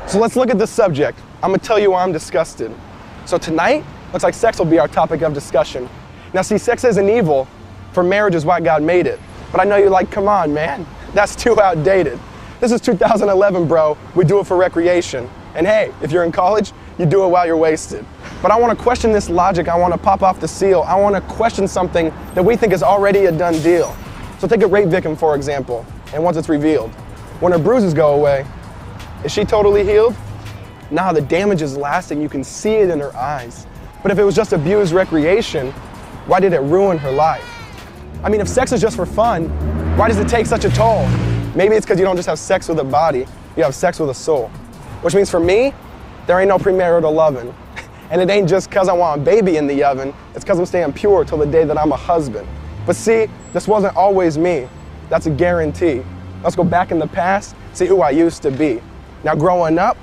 So let's look at this subject. I'm gonna tell you why I'm disgusted. So tonight, looks like sex will be our topic of discussion. Now see, sex isn't evil, for marriage is why God made it. But I know you're like, come on, man, that's too outdated. This is 2011, bro. We do it for recreation. And hey, if you're in college, you do it while you're wasted. But I want to question this logic. I want to pop off the seal. I want to question something that we think is already a done deal. So take a rape victim, for example, and once it's revealed, when her bruises go away, is she totally healed? Nah, the damage is lasting. You can see it in her eyes. But if it was just abused recreation, why did it ruin her life? I mean, if sex is just for fun, why does it take such a toll? Maybe it's because you don't just have sex with a body, you have sex with a soul. Which means for me, there ain't no premarital loving. And it ain't just because I want a baby in the oven, it's because I'm staying pure till the day that I'm a husband. But see, this wasn't always me. That's a guarantee. Let's go back in the past, see who I used to be. Now growing up,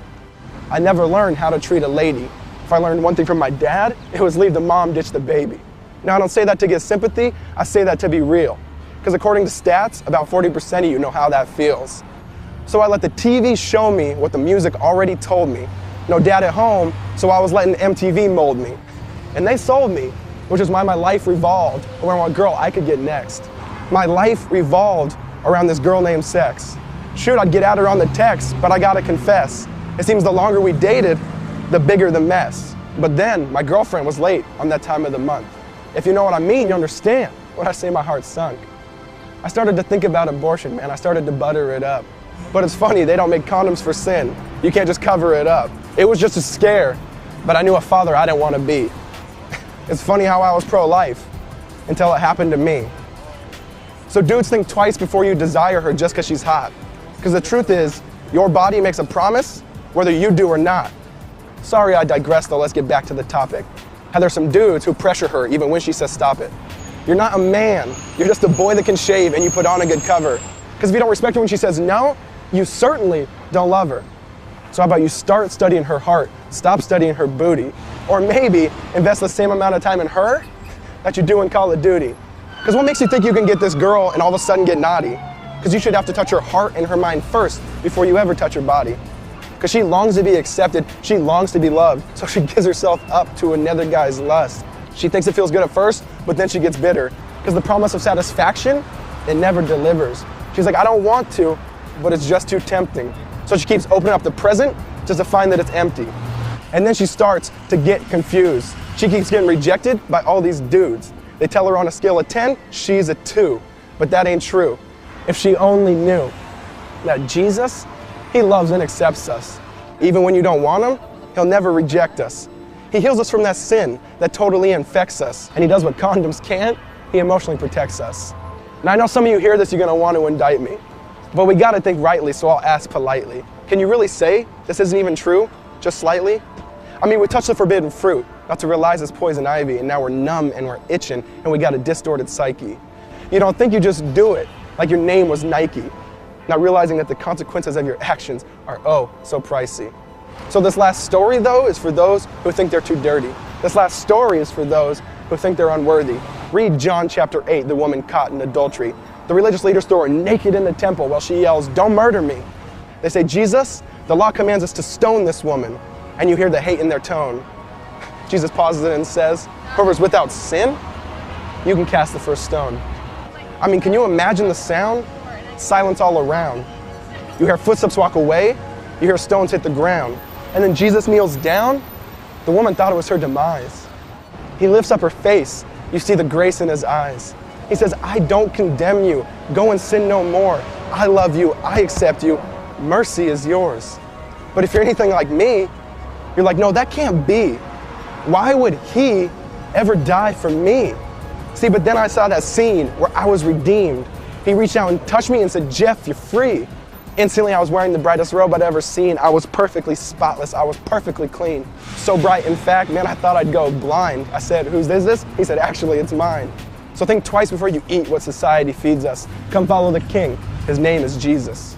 I never learned how to treat a lady. If I learned one thing from my dad, it was leave the mom, ditch the baby. Now I don't say that to get sympathy, I say that to be real. Because according to stats, about 40% of you know how that feels. So I let the TV show me what the music already told me. No dad at home, so I was letting MTV mold me. And they sold me, which is why my life revolved around what girl I could get next. My life revolved around this girl named sex. Shoot, I'd get at her on the text, but I gotta confess, it seems the longer we dated, the bigger the mess. But then, my girlfriend was late on that time of the month. If you know what I mean, you understand when I say my heart sunk. I started to think about abortion, man. I started to butter it up. But it's funny, they don't make condoms for sin. You can't just cover it up. It was just a scare, but I knew a father I didn't want to be. It's funny how I was pro-life until it happened to me. So dudes, think twice before you desire her just because she's hot. Because the truth is, your body makes a promise whether you do or not. Sorry I digressed though, let's get back to the topic. How there's some dudes who pressure her even when she says stop it. You're not a man, you're just a boy that can shave and you put on a good cover. Because if you don't respect her when she says no, you certainly don't love her. So how about you start studying her heart, stop studying her booty, or maybe invest the same amount of time in her that you do in Call of Duty. Because what makes you think you can get this girl and all of a sudden get naughty? Because you should have to touch her heart and her mind first before you ever touch her body. Because she longs to be accepted, she longs to be loved, so she gives herself up to another guy's lust. She thinks it feels good at first, but then she gets bitter. Because the promise of satisfaction, it never delivers. She's like, I don't want to, but it's just too tempting. So she keeps opening up the present just to find that it's empty. And then she starts to get confused. She keeps getting rejected by all these dudes. They tell her on a scale of 10, she's a 2. But that ain't true. If she only knew that Jesus, he loves and accepts us. Even when you don't want him, he'll never reject us. He heals us from that sin that totally infects us. And he does what condoms can't, he emotionally protects us. Now I know some of you hear this, you're gonna want to indict me. But we gotta think rightly, so I'll ask politely. Can you really say this isn't even true, just slightly? I mean, we touched the forbidden fruit, not to realize it's poison ivy, and now we're numb and we're itching, and we got a distorted psyche. You don't think you just do it, like your name was Nike, not realizing that the consequences of your actions are oh so pricey. So this last story though is for those who think they're too dirty. This last story is for those who think they're unworthy. Read John chapter 8, the woman caught in adultery. The religious leaders throw her naked in the temple while she yells, "Don't murder me." They say, Jesus, the law commands us to stone this woman. And you hear the hate in their tone. Jesus pauses it and says, whoever's without sin, you can cast the first stone. I mean, can you imagine the sound? Silence all around. You hear footsteps walk away, you hear stones hit the ground. And then Jesus kneels down. The woman thought it was her demise. He lifts up her face. You see the grace in his eyes. He says, I don't condemn you. Go and sin no more. I love you. I accept you. Mercy is yours. But if you're anything like me, you're like, no, that can't be. Why would he ever die for me? See, but then I saw that scene where I was redeemed. He reached out and touched me and said, Jeff, you're free. Instantly, I was wearing the brightest robe I'd ever seen. I was perfectly spotless. I was perfectly clean. So bright, in fact, man, I thought I'd go blind. I said, whose is this? He said, actually, it's mine. So think twice before you eat what society feeds us. Come follow the King. His name is Jesus.